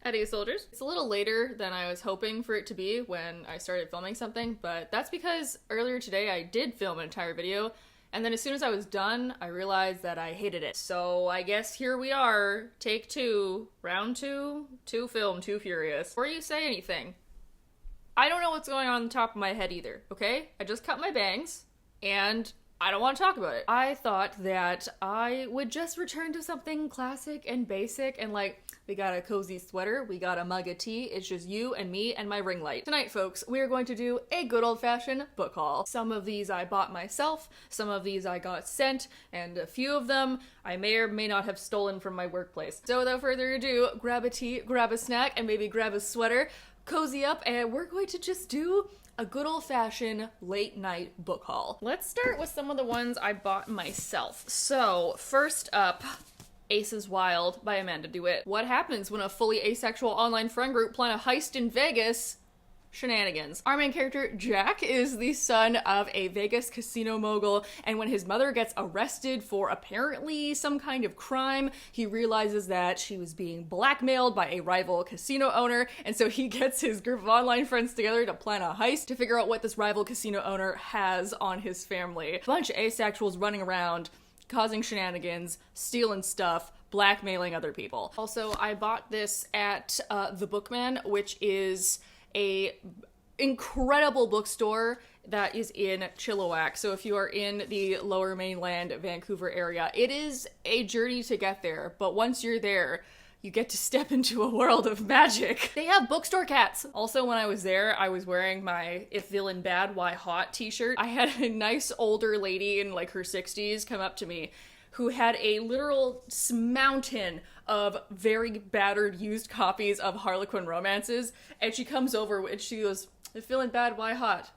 Howdy, soldiers. It's a little later than I was hoping for it to be when I started filming something, but that's because earlier today I did film an entire video, and then as soon as I was done, I realized that I hated it. So I guess here we are, take two, round two, to film, too furious. Before you say anything, I don't know what's going on the top of my head either, okay? I just cut my bangs, and I don't want to talk about it. I thought that I would just return to something classic and basic and like, we got a cozy sweater, we got a mug of tea, it's just you and me and my ring light. Tonight, folks, we are going to do a good old-fashioned book haul. Some of these I bought myself, some of these I got sent, and a few of them I may or may not have stolen from my workplace. So without further ado, grab a tea, grab a snack, and maybe grab a sweater, cozy up, and we're going to just do a good old-fashioned late-night book haul. Let's start with some of the ones I bought myself. So, first up, Ace is Wild by Amanda DeWitt. What happens when a fully asexual online friend group plan a heist in Vegas? Shenanigans. Our main character, Jack, is the son of a Vegas casino mogul, and when his mother gets arrested for apparently some kind of crime, he realizes that she was being blackmailed by a rival casino owner, and so he gets his group of online friends together to plan a heist to figure out what this rival casino owner has on his family. A bunch of asexuals running around, causing shenanigans, stealing stuff, blackmailing other people. Also, I bought this at The Bookman, which is a incredible bookstore that is in Chilliwack. So if you are in the Lower Mainland Vancouver area, it is a journey to get there, but once you're there, you get to step into a world of magic. They have bookstore cats. Also, when I was there, I was wearing my If Villain Bad, Why Hot t-shirt. I had a nice older lady in like her 60s come up to me who had a literal mountain of very battered used copies of Harlequin romances, and she comes over and she goes, "If Villain Bad, Why Hot?"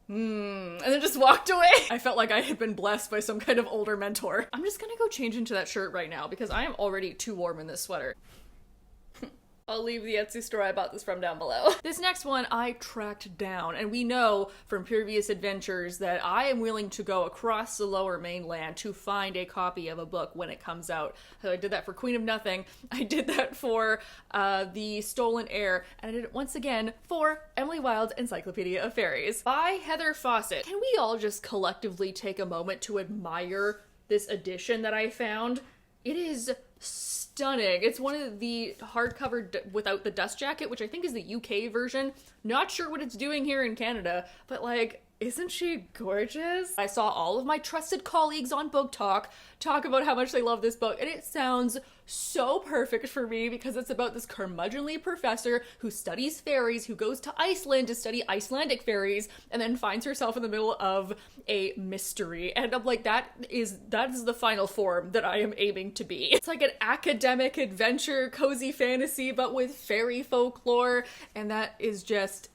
And then just walked away. I felt like I had been blessed by some kind of older mentor. I'm just gonna go change into that shirt right now because I am already too warm in this sweater. I'll leave the Etsy store I bought this from down below. This next one I tracked down, and we know from previous adventures that I am willing to go across the Lower Mainland to find a copy of a book when it comes out. So I did that for Queen of Nothing, I did that for The Stolen Heir, and I did it once again for Emily Wilde's Encyclopedia of Fairies by Heather Fawcett. Can we all just collectively take a moment to admire this edition that I found? It is stunning. It's one of the hardcover without the dust jacket, which I think is the UK version. Not sure what it's doing here in Canada, but like, isn't she gorgeous? I saw all of my trusted colleagues on Book talk about how much they love this book, and it sounds so perfect for me because it's about this curmudgeonly professor who studies fairies, who goes to Iceland to study Icelandic fairies, and then finds herself in the middle of a mystery. And I'm like, that is the final form that I am aiming to be. It's like an academic adventure, cozy fantasy, but with fairy folklore, and that is just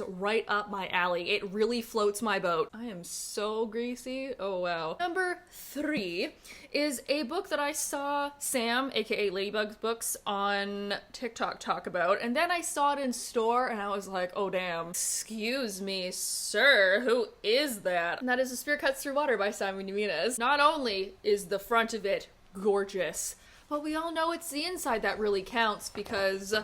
right up my alley. It really floats my boat. I am so greasy. Oh wow. Number 3 is a book that I saw Sam, aka Ladybug's Books, on TikTok talk about, and then I saw it in store and I was like, oh damn, excuse me, sir, who is that? And that is A Spear Cuts Through Water by Simon Jimenez. Not only is the front of it gorgeous, but we all know it's the inside that really counts because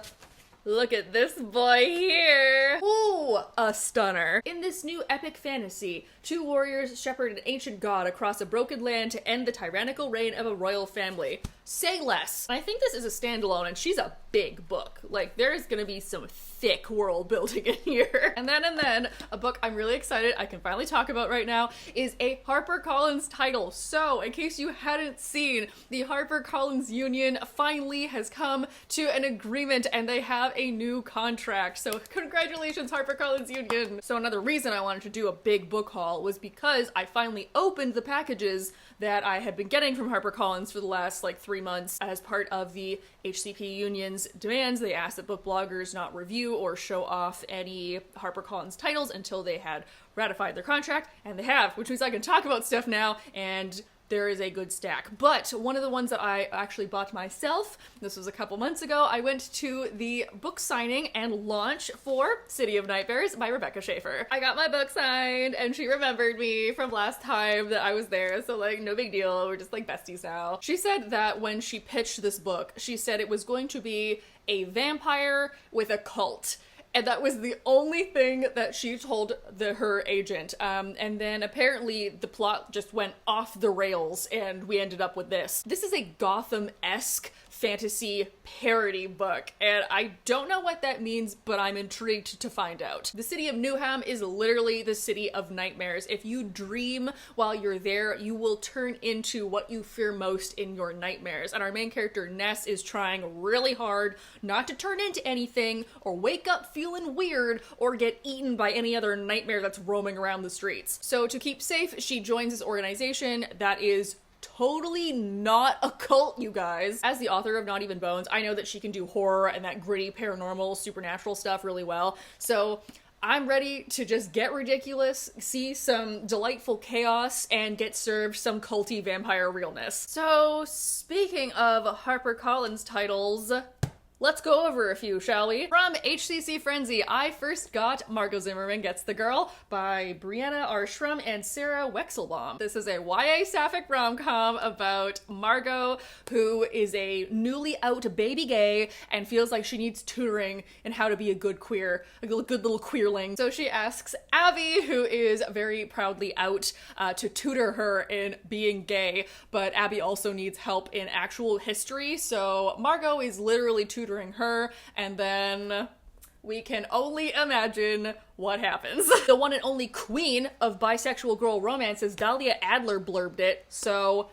look at this boy here. Ooh, a stunner. In this new epic fantasy, 2 warriors shepherd an ancient god across a broken land to end the tyrannical reign of a royal family. Say less. I think this is a standalone, and she's a big book. Like, there's gonna be some thick world building in here. And then, a book I'm really excited I can finally talk about right now is a HarperCollins title. So, in case you hadn't seen, the Harper Collins Union finally has come to an agreement, and they have a new contract. So, congratulations, HarperCollins Union! So, another reason I wanted to do a big book haul was because I finally opened the packages that I had been getting from HarperCollins for the last like 3 months. As part of the HCP Union's demands, they asked that book bloggers not review or show off any HarperCollins titles until they had ratified their contract, and they have, which means I can talk about stuff now, and there is a good stack. But one of the ones that I actually bought myself, this was a couple months ago, I went to the book signing and launch for City of Nightmares by Rebecca Schaefer. I got my book signed and she remembered me from last time that I was there, so like no big deal, we're just like besties now. She said that when she pitched this book, she said it was going to be a vampire with a cult. And that was the only thing that she told her agent. And then apparently the plot just went off the rails and we ended up with this. This is a Gotham-esque fantasy parody book, and I don't know what that means, but I'm intrigued to find out. The city of Newham is literally the city of nightmares. If you dream while you're there, you will turn into what you fear most in your nightmares. And our main character, Ness, is trying really hard not to turn into anything or wake up feeling weird or get eaten by any other nightmare that's roaming around the streets. So to keep safe, she joins this organization that is totally not a cult, you guys. As the author of Not Even Bones, I know that she can do horror and that gritty paranormal supernatural stuff really well. So I'm ready to just get ridiculous, see some delightful chaos, and get served some culty vampire realness. So speaking of HarperCollins titles, let's go over a few, shall we? From HCC Frenzy, I first got Margot Zimmerman Gets the Girl by Brianna R. Shrum and Sarah Wexelbaum. This is a YA sapphic rom-com about Margot, who is a newly out baby gay and feels like she needs tutoring in how to be a good queer, a good little queerling. So she asks Abby, who is very proudly out, to tutor her in being gay, but Abby also needs help in actual history, so Margot is literally tutoring her, and then we can only imagine what happens. The one and only queen of bisexual girl romances, Dahlia Adler, blurbed it, so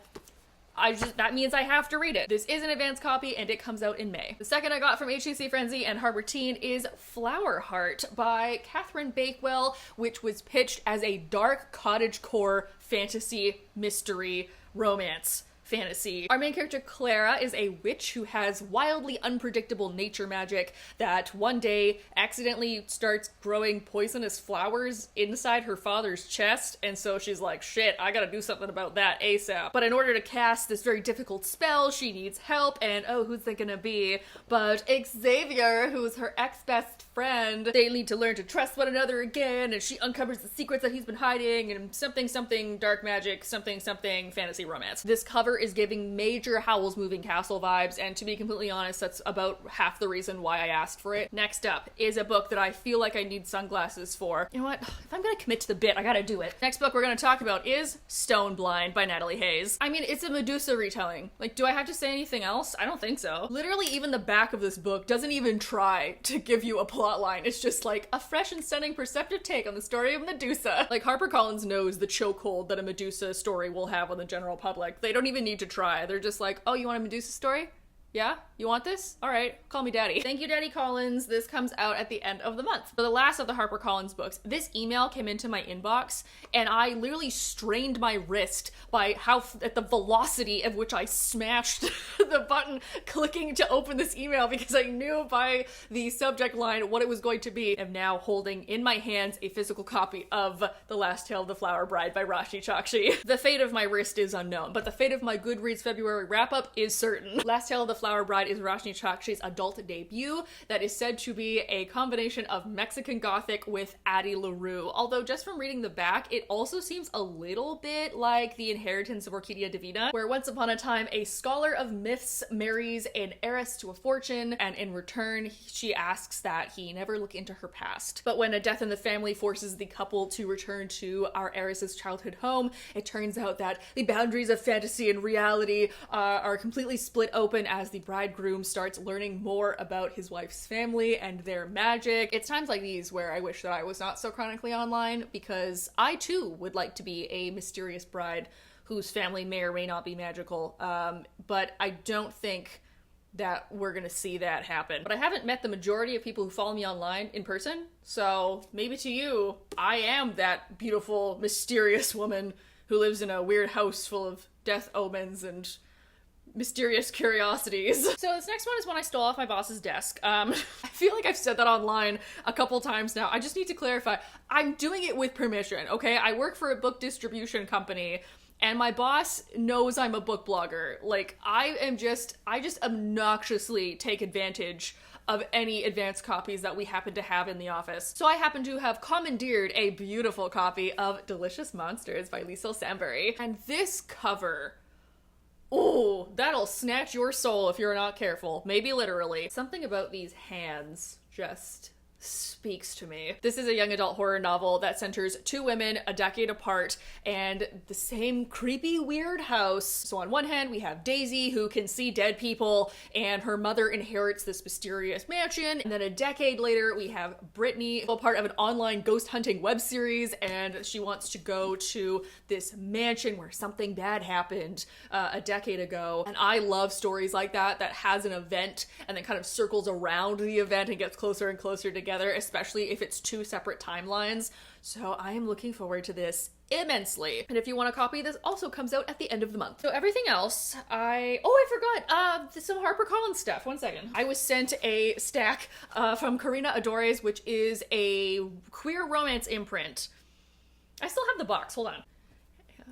that means I have to read it. This is an advanced copy and it comes out in May. The second I got from HCC Frenzy and Harbor Teen is Flower Heart by Catherine Bakewell, which was pitched as a dark cottagecore fantasy mystery romance fantasy. Our main character, Clara, is a witch who has wildly unpredictable nature magic that one day accidentally starts growing poisonous flowers inside her father's chest, and so she's like, shit, I gotta do something about that ASAP. But in order to cast this very difficult spell, she needs help, and oh, who's it gonna be? But Xavier, who's her ex-best friend. They need to learn to trust one another again, and she uncovers the secrets that he's been hiding, and something dark magic, something fantasy romance. This cover is giving major Howl's Moving Castle vibes, and to be completely honest, that's about half the reason why I asked for it. Next up is a book that I feel like I need sunglasses for. You know what? If I'm gonna commit to the bit, I gotta do it. Next book we're gonna talk about is Stone Blind by Natalie Hayes. I mean, it's a Medusa retelling. Like, do I have to say anything else? I don't think so. Literally, even the back of this book doesn't even try to give you a plot line. It's just like a fresh and stunning perceptive take on the story of Medusa. Like, HarperCollins knows the chokehold that a Medusa story will have on the general public. They don't even need to try. They're just like, oh, you want a Medusa story? Yeah? You want this? All right, call me daddy. Thank you, Daddy Collins. This comes out at the end of the month. For the last of the HarperCollins books, this email came into my inbox and I literally strained my wrist by at the velocity of which I smashed the button clicking to open this email, because I knew by the subject line what it was going to be. I'm now holding in my hands a physical copy of The Last Tale of the Flower Bride by Roshni Chokshi. The fate of my wrist is unknown, but the fate of my Goodreads February wrap-up is certain. Last Tale of the Flower Bride is Roshni Chokshi's adult debut that is said to be a combination of Mexican Gothic with Addie LaRue, although just from reading the back, it also seems a little bit like The Inheritance of Orquídea Divina, where once upon a time a scholar of myths marries an heiress to a fortune, and in return she asks that he never look into her past. But when a death in the family forces the couple to return to our heiress's childhood home, it turns out that the boundaries of fantasy and reality are completely split open as the bridegroom starts learning more about his wife's family and their magic. It's times like these where I wish that I was not so chronically online, because I too would like to be a mysterious bride whose family may or may not be magical, but I don't think that we're gonna see that happen. But I haven't met the majority of people who follow me online in person, so maybe to you, I am that beautiful, mysterious woman who lives in a weird house full of death omens and mysterious curiosities. So this next one is one I stole off my boss's desk. I feel like I've said that online a couple times now. I just need to clarify. I'm doing it with permission, okay? I work for a book distribution company, And my boss knows I'm a book blogger. Like, I just obnoxiously take advantage of any advanced copies that we happen to have in the office. So I happen to have commandeered a beautiful copy of Delicious Monsters by Liesl Sambury. And this cover, ooh, that'll snatch your soul if you're not careful. Maybe literally. Something about these hands just speaks to me. This is a young adult horror novel that centers two women a decade apart and the same creepy, weird house. So on one hand, we have Daisy, who can see dead people, and her mother inherits this mysterious mansion. And then a decade later, we have Brittany, a part of an online ghost hunting web series, and she wants to go to this mansion where something bad happened a decade ago. And I love stories like that has an event and then kind of circles around the event and gets closer and closer together, especially if it's two separate timelines. So I am looking forward to this immensely. And if you want a copy, this also comes out at the end of the month. So everything else, I forgot, some HarperCollins stuff. One second. I was sent a stack from Karina Adores, which is a queer romance imprint. I still have the box, hold on.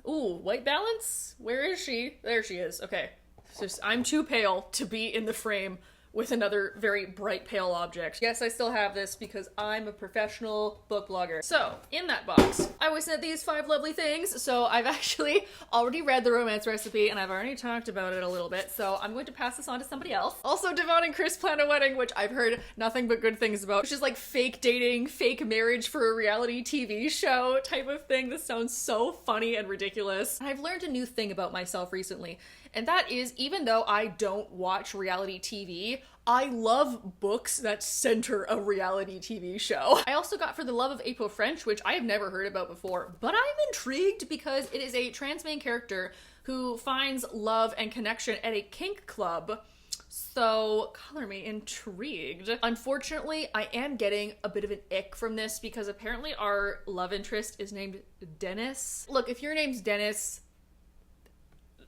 Ooh, white balance? Where is she? There she is, okay. So I'm too pale to be in the frame with another very bright pale object. Yes, I still have this because I'm a professional book blogger. So, in that box, I was sent these 5 lovely things. So I've actually already read the romance recipe and I've already talked about it a little bit. So I'm going to pass this on to somebody else. Also, Devon and Chris plan a wedding, which I've heard nothing but good things about, which is like fake dating, fake marriage for a reality TV show type of thing. This sounds so funny and ridiculous. And I've learned a new thing about myself recently. And that is, even though I don't watch reality TV, I love books that center a reality TV show. I also got For the Love of April French, which I have never heard about before, but I'm intrigued because it is a trans main character who finds love and connection at a kink club. So, color me intrigued. Unfortunately, I am getting a bit of an ick from this because apparently our love interest is named Dennis. Look, if your name's Dennis,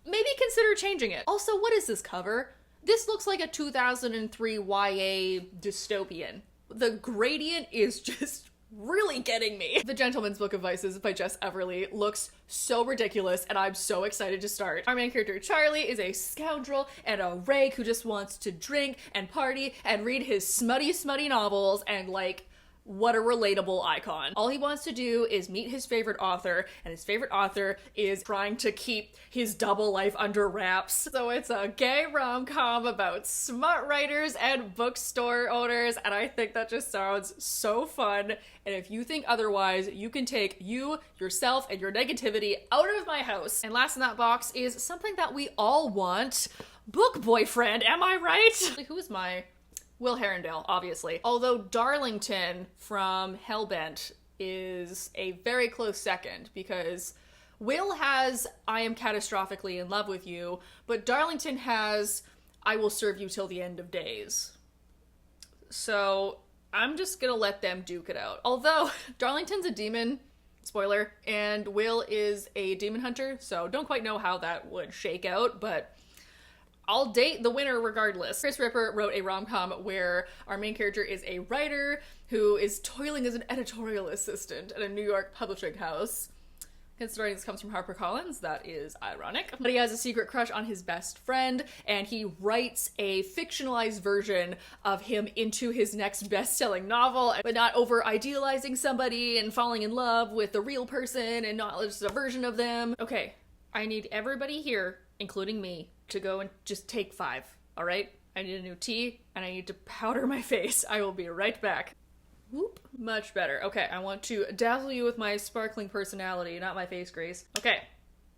maybe consider changing it. Also, what is this cover? This looks like a 2003 YA dystopian. The gradient is just really getting me. The Gentleman's Book of Vices by Jess Everly looks so ridiculous and I'm so excited to start. Our main character Charlie is a scoundrel and a rake who just wants to drink and party and read his smutty novels and like, what a relatable icon. All he wants to do is meet his favorite author, and his favorite author is trying to keep his double life under wraps. So it's a gay rom-com about smut writers and bookstore owners, and I think that just sounds so fun. And if you think otherwise, you can take you, yourself, and your negativity out of my house. And last in that box is something that we all want. Book boyfriend, am I right? Who is my... Will Herondale, obviously. Although Darlington from Hellbent is a very close second because Will has I Am Catastrophically in Love with You, but Darlington has I Will Serve You Till the End of Days. So I'm just gonna let them duke it out. Although Darlington's a demon, spoiler, and Will is a demon hunter, so don't quite know how that would shake out, but I'll date the winner regardless. Chris Ripper wrote a rom-com where our main character is a writer who is toiling as an editorial assistant at a New York publishing house. Considering this comes from HarperCollins, that is ironic. But he has a secret crush on his best friend, and he writes a fictionalized version of him into his next best-selling novel, but not over-idealizing somebody and falling in love with the real person and not just a version of them. Okay, I need everybody here, including me, to go and just take 5, all right? I need a new tea, and I need to powder my face. I will be right back. Whoop, much better. Okay, I want to dazzle you with my sparkling personality, not my face grease. Okay,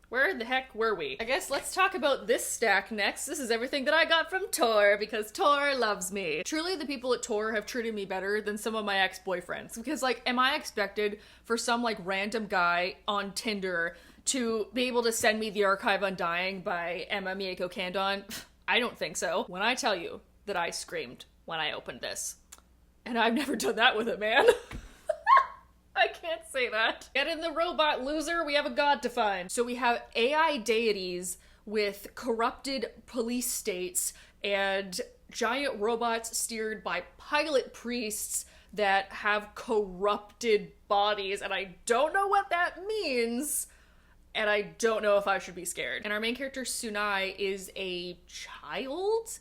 where the heck were we? I guess let's talk about this stack next. This is everything that I got from Tor, because Tor loves me. Truly, the people at Tor have treated me better than some of my ex-boyfriends, because, like, am I expected for some, like, random guy on Tinder to be able to send me The Archive Undying by Emma Mieko Kandon? I don't think so. When I tell you that I screamed when I opened this. And I've never done that with a man. I can't say that. Get in the robot, loser. We have a god to find. So we have AI deities with corrupted police states and giant robots steered by pilot priests that have corrupted bodies. And I don't know what that means. and I don't know if I should be scared. And our main character, Sunai, is a child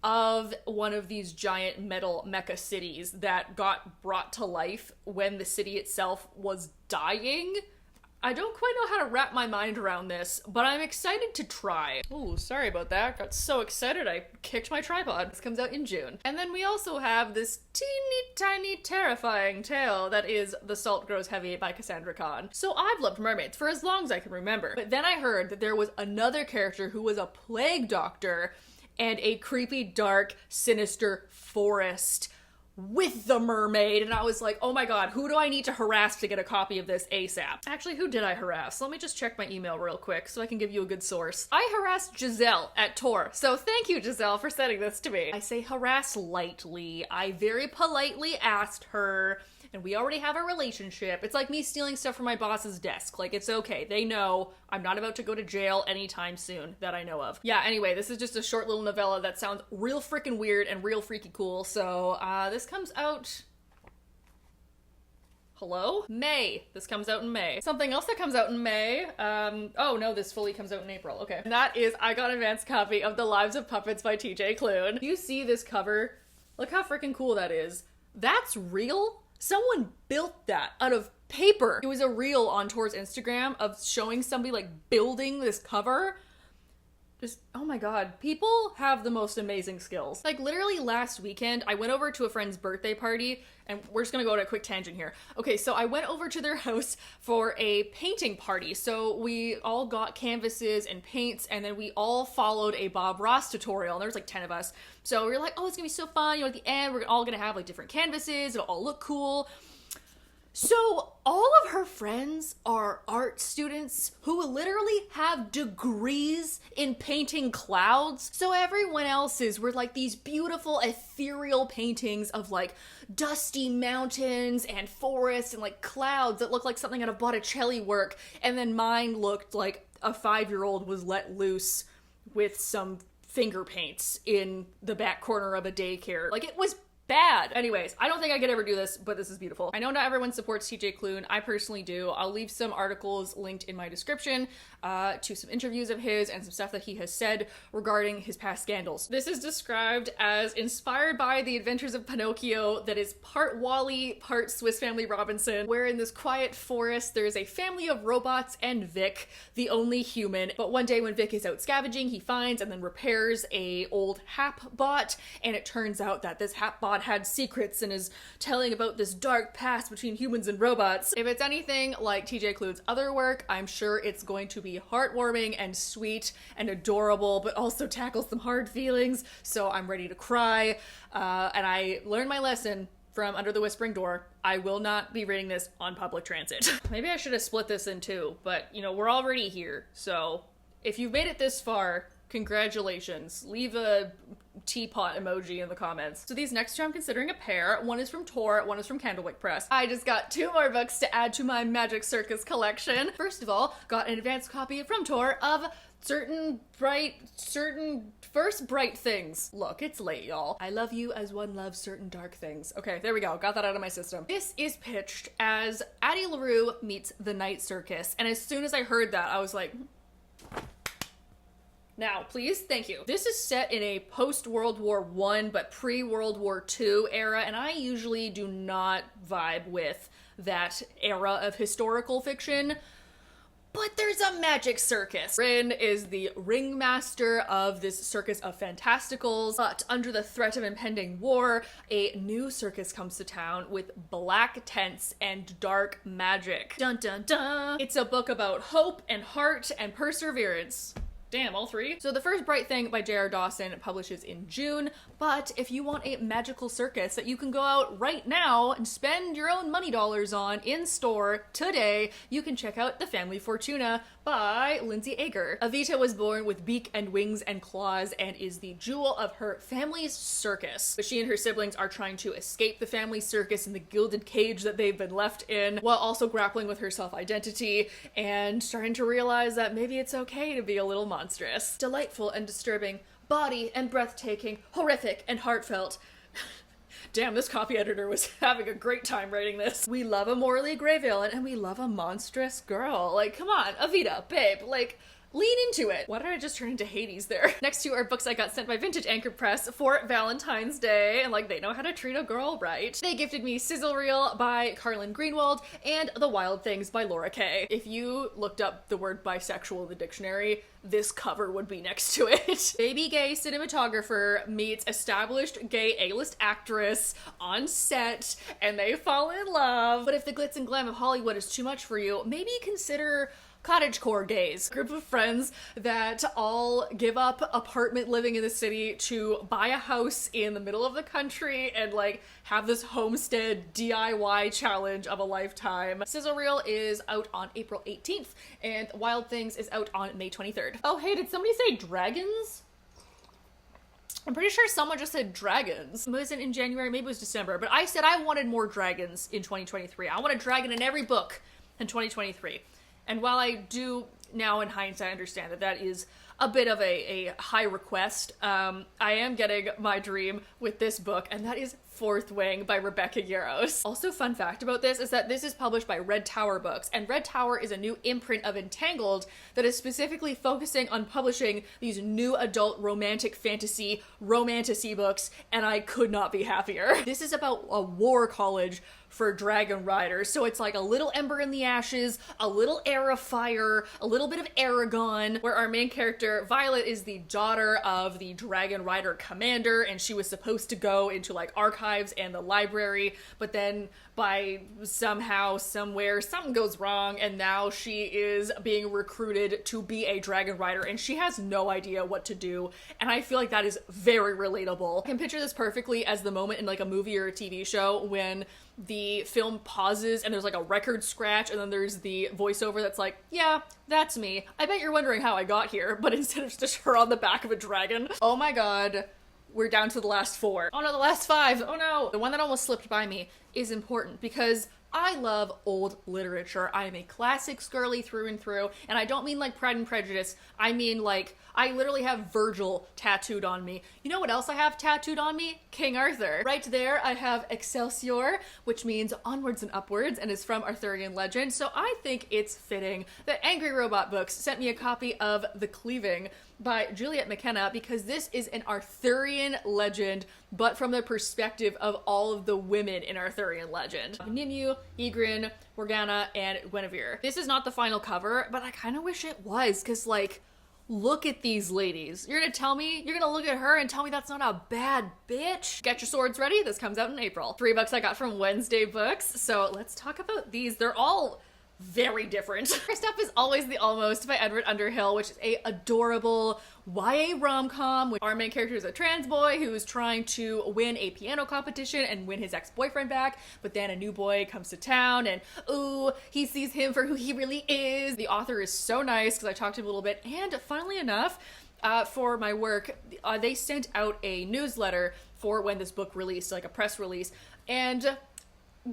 of one of these giant metal mecha cities that got brought to life when the city itself was dying. I don't quite know how to wrap my mind around this, but I'm excited to try. Oh, sorry about that. Got so excited I kicked my tripod. This comes out in June. And then we also have this teeny tiny terrifying tale that is The Salt Grows Heavy by Cassandra Khan. So I've loved mermaids for as long as I can remember. But then I heard that there was another character who was a plague doctor and a creepy, dark, sinister forest with the mermaid, and I was like, oh my god, who do I need to harass to get a copy of this ASAP? Actually, who did I harass? Let me just check my email real quick so I can give you a good source. I harassed Giselle at Tor, so thank you, Giselle, for sending this to me. I say harass lightly. I very politely asked her, and we already have a relationship. It's like me stealing stuff from my boss's desk. Like, it's okay. They know I'm not about to go to jail anytime soon that I know of. Yeah, anyway, this is just a short little novella that sounds real freaking weird and real freaky cool. So, this comes out... Hello? May. This comes out in May. Something else that comes out in May. Oh no, this fully comes out in April. Okay. And that is, I got an advanced copy of The Lives of Puppets by TJ Klune. You see this cover? Look how freaking cool that is. That's real? Someone built that out of paper. It was a reel on Tor's Instagram of showing somebody like building this cover. Just, oh my god, people have the most amazing skills. Like literally last weekend, I went over to a friend's birthday party, and we're just gonna go on a quick tangent here. Okay, so I went over to their house for a painting party. So we all got canvases and paints, and then we all followed a Bob Ross tutorial, and there was like 10 of us. So we were like, oh, it's gonna be so fun. You know, at the end, we're all gonna have like different canvases. It'll all look cool. So all of her friends are art students who literally have degrees in painting clouds. So everyone else's were like these beautiful ethereal paintings of like dusty mountains and forests and like clouds that look like something out of Botticelli work. And then mine looked like a 5-year-old was let loose with some finger paints in the back corner of a daycare. Like, it was bad. Anyways, I don't think I could ever do this, but this is beautiful. I know not everyone supports TJ Klune. I personally do. I'll leave some articles linked in my description to some interviews of his and some stuff that he has said regarding his past scandals. This is described as inspired by the adventures of Pinocchio that is part Wall-E, part Swiss Family Robinson, where in this quiet forest there is a family of robots and Vic, the only human. But one day when Vic is out scavenging, he finds and then repairs a old Hap bot, and it turns out that this Hap bot had secrets and is telling about this dark past between humans and robots. If it's anything like TJ Klune's other work, I'm sure it's going to be heartwarming and sweet and adorable, but also tackles some hard feelings, so I'm ready to cry. And I learned my lesson from Under the Whispering Door. I will not be reading this on public transit. Maybe I should have split this in two, but you know, we're already here, so if you've made it this far, congratulations. Leave a teapot emoji in the comments. So these next two I'm considering a pair. One is from Tor, one is from Candlewick Press. I just got 2 more books to add to my Magic Circus collection. First of all, got an advanced copy from Tor of certain first bright things. Look, it's late, y'all. I love you as one loves certain dark things. Okay, there we go. Got that out of my system. This is pitched as Addie LaRue meets the Night Circus. And as soon as I heard that, I was like, now, please, thank you. This is set in a post-World War I, but pre-World War II era, and I usually do not vibe with that era of historical fiction, but there's a magic circus. Rin is the ringmaster of this circus of fantasticals, but under the threat of impending war, a new circus comes to town with black tents and dark magic. Dun dun dun! It's a book about hope and heart and perseverance. Damn, all 3? So the first Bright Thing by J.R. Dawson publishes in June, but if you want a magical circus that you can go out right now and spend your own money dollars on in store today, you can check out The Family Fortuna by Lindsay Ager. Evita was born with beak and wings and claws and is the jewel of her family's circus. But she and her siblings are trying to escape the family circus in the gilded cage that they've been left in, while also grappling with her self-identity and starting to realize that maybe it's okay to be a little monstrous. Delightful and disturbing, bawdy and breathtaking, horrific and heartfelt. Damn, this copy editor was having a great time writing this. We love a morally gray villain and we love a monstrous girl. Like, come on, Avita, babe, like, lean into it. Why did I just turn into Hades there? Next two are books I got sent by Vintage Anchor Press for Valentine's Day, and like, they know how to treat a girl right. They gifted me Sizzle Reel by Carlin Greenwald and The Wild Things by Laura Kay. If you looked up the word bisexual in the dictionary, this cover would be next to it. Baby gay cinematographer meets established gay A-list actress on set, and they fall in love. But if the glitz and glam of Hollywood is too much for you, maybe consider cottagecore gays, a group of friends that all give up apartment living in the city to buy a house in the middle of the country and like have this homestead DIY challenge of a lifetime. Sizzle Reel is out on April 18th and Wild Things is out on May 23rd. Oh hey, did somebody say dragons? I'm pretty sure someone just said dragons. It wasn't in January, maybe it was December, but I said I wanted more dragons in 2023. I want a dragon in every book in 2023. And while I do now in hindsight understand that that is a bit of a high request, I am getting my dream with this book, and that is Fourth Wing by Rebecca Yarros. Also, fun fact about this is that this is published by Red Tower Books, and Red Tower is a new imprint of Entangled that is specifically focusing on publishing these new adult romantic fantasy romantasy books, and I could not be happier. This is about a war college for dragon riders, so it's like a little Ember in the Ashes, a little Air of Fire, a little bit of Aragon, where our main character, Violet, is the daughter of the dragon rider commander, and she was supposed to go into like archives and the library, but then by somehow, somewhere, something goes wrong, and now she is being recruited to be a dragon rider, and she has no idea what to do, and I feel like that is very relatable. I can picture this perfectly as the moment in like a movie or a TV show when the film pauses and there's like a record scratch and then there's the voiceover that's like, yeah, that's me. I bet you're wondering how I got here, but instead of just her on the back of a dragon. Oh my god. We're down to the last four. Oh no, the last five. Oh no. The one that almost slipped by me is important because I love old literature. I am a classics girly through and through, and I don't mean like Pride and Prejudice. I mean like, I literally have Virgil tattooed on me. You know what else I have tattooed on me? King Arthur. Right there, I have Excelsior, which means onwards and upwards, and is from Arthurian legend, so I think it's fitting that Angry Robot Books sent me a copy of The Cleaving by Juliet McKenna, because this is an Arthurian legend, but from the perspective of all of the women in Arthurian legend. Nimue, Ygritte, Morgana, and Guinevere. This is not the final cover, but I kind of wish it was, because like, look at these ladies. You're gonna look at her and tell me that's not a bad bitch? Get your swords ready, this comes out in April. 3 books I got from Wednesday Books, so let's talk about these. They're all very different. First up is Always the Almost by Edward Underhill, which is a adorable YA rom-com with our main character is a trans boy who is trying to win a piano competition and win his ex-boyfriend back, but then a new boy comes to town and ooh, he sees him for who he really is. The author is so nice because I talked to him a little bit, and funnily enough, for my work, they sent out a newsletter for when this book released, like a press release, and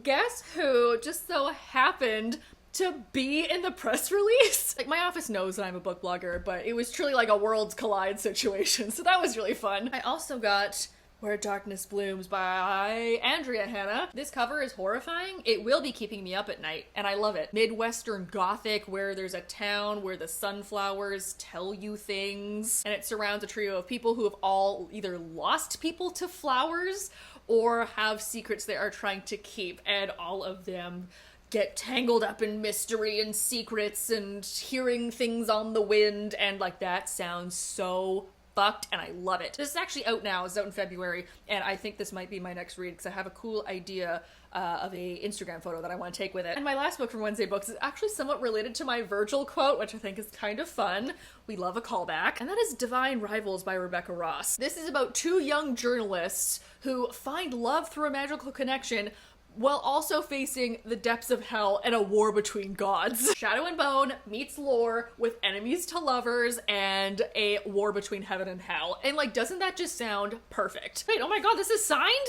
guess who just so happened to be in the press release? Like, my office knows that I'm a book blogger, but it was truly like a worlds collide situation, so that was really fun. I also got Where Darkness Blooms by Andrea Hanna. This cover is horrifying. It will be keeping me up at night, and I love it. Midwestern Gothic, where there's a town where the sunflowers tell you things, and it surrounds a trio of people who have all either lost people to flowers or have secrets they are trying to keep, and all of them get tangled up in mystery and secrets and hearing things on the wind, and like, that sounds so fucked, and I love it. This is actually out now, it's out in February, and I think this might be my next read because I have a cool idea of a Instagram photo that I want to take with it. And my last book from Wednesday Books is actually somewhat related to my Virgil quote, which I think is kind of fun. We love a callback. And that is Divine Rivals by Rebecca Ross. This is about 2 young journalists who find love through a magical connection while also facing the depths of hell and a war between gods. Shadow and Bone meets lore with enemies to lovers and a war between heaven and hell. And like, doesn't that just sound perfect? Wait, oh my god, this is signed?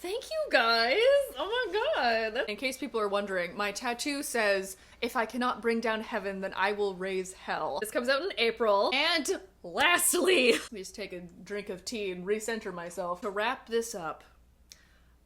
Thank you guys! Oh my god! In case people are wondering, my tattoo says, if I cannot bring down heaven, then I will raise hell. This comes out in April. And lastly, let me just take a drink of tea and recenter myself. To wrap this up,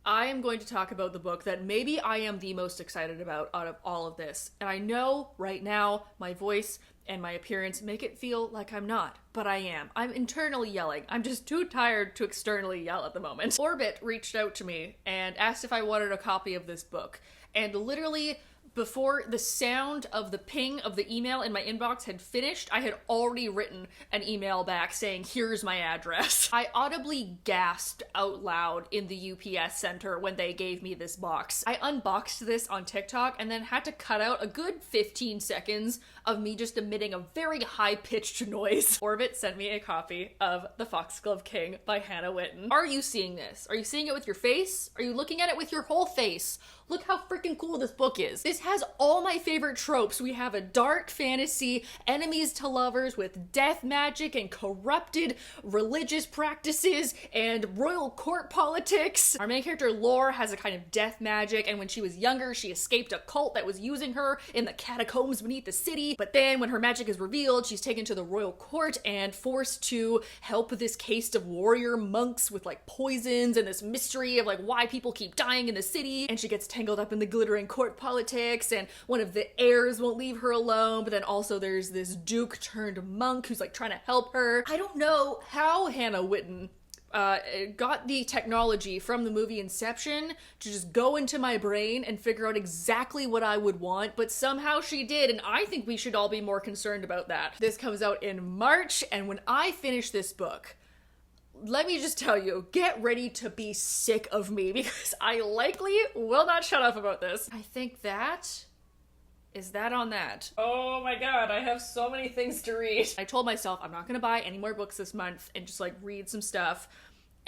I am going to talk about the book that maybe I am the most excited about out of all of this. And I know right now my voice and my appearance make it feel like I'm not, but I am. I'm internally yelling. I'm just too tired to externally yell at the moment. Orbit reached out to me and asked if I wanted a copy of this book. And literally, before the sound of the ping of the email in my inbox had finished, I had already written an email back saying, here's my address. I audibly gasped out loud in the UPS center when they gave me this box. I unboxed this on TikTok and then had to cut out a good 15 seconds of me just emitting a very high-pitched noise. Orbit sent me a copy of The Foxglove King by Hannah Witten. Are you seeing this? Are you seeing it with your face? Are you looking at it with your whole face? Look how freaking cool this book is. This has all my favorite tropes. We have a dark fantasy, enemies to lovers with death magic and corrupted religious practices and royal court politics. Our main character Lore has a kind of death magic, and when she was younger, she escaped a cult that was using her in the catacombs beneath the city. But then when her magic is revealed, she's taken to the royal court and forced to help this caste of warrior monks with like poisons and this mystery of like why people keep dying in the city. And she gets tangled up in the glittering court politics, and one of the heirs won't leave her alone, but then also there's this duke turned monk who's like trying to help her. I don't know how Hannah Witten got the technology from the movie Inception to just go into my brain and figure out exactly what I would want, but somehow she did, and I think we should all be more concerned about that. This comes out in March, and when I finish this book, let me just tell you, get ready to be sick of me, because I likely will not shut up about this. I think that is that on that. Oh my god, I have so many things to read. I told myself I'm not gonna buy any more books this month and just like read some stuff.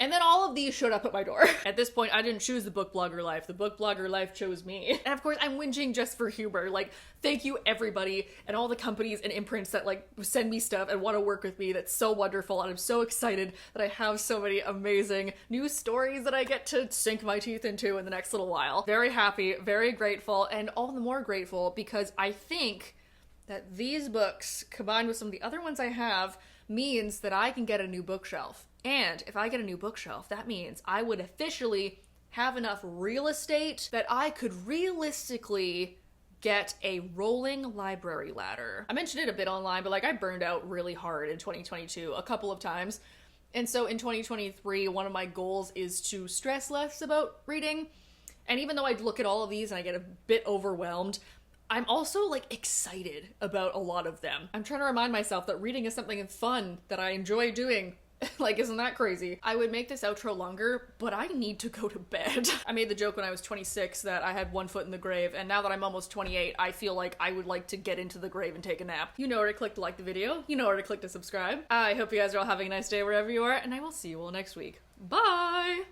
And then all of these showed up at my door. At this point, I didn't choose the book blogger life. The book blogger life chose me. And of course, I'm whinging just for humor. Like, thank you everybody and all the companies and imprints that like send me stuff and want to work with me. That's so wonderful. And I'm so excited that I have so many amazing new stories that I get to sink my teeth into in the next little while. Very happy, very grateful, and all the more grateful because I think that these books, combined with some of the other ones I have, means that I can get a new bookshelf. And if I get a new bookshelf, that means I would officially have enough real estate that I could realistically get a rolling library ladder. I mentioned it a bit online, but like I burned out really hard in 2022 a couple of times. And so in 2023, one of my goals is to stress less about reading. And even though I look at all of these and I get a bit overwhelmed, I'm also like excited about a lot of them. I'm trying to remind myself that reading is something fun that I enjoy doing. Like, isn't that crazy? I would make this outro longer, but I need to go to bed. I made the joke when I was 26 that I had one foot in the grave, and now that I'm almost 28, I feel like I would like to get into the grave and take a nap. You know where to click to like the video. You know where to click to subscribe. I hope you guys are all having a nice day wherever you are, and I will see you all next week. Bye!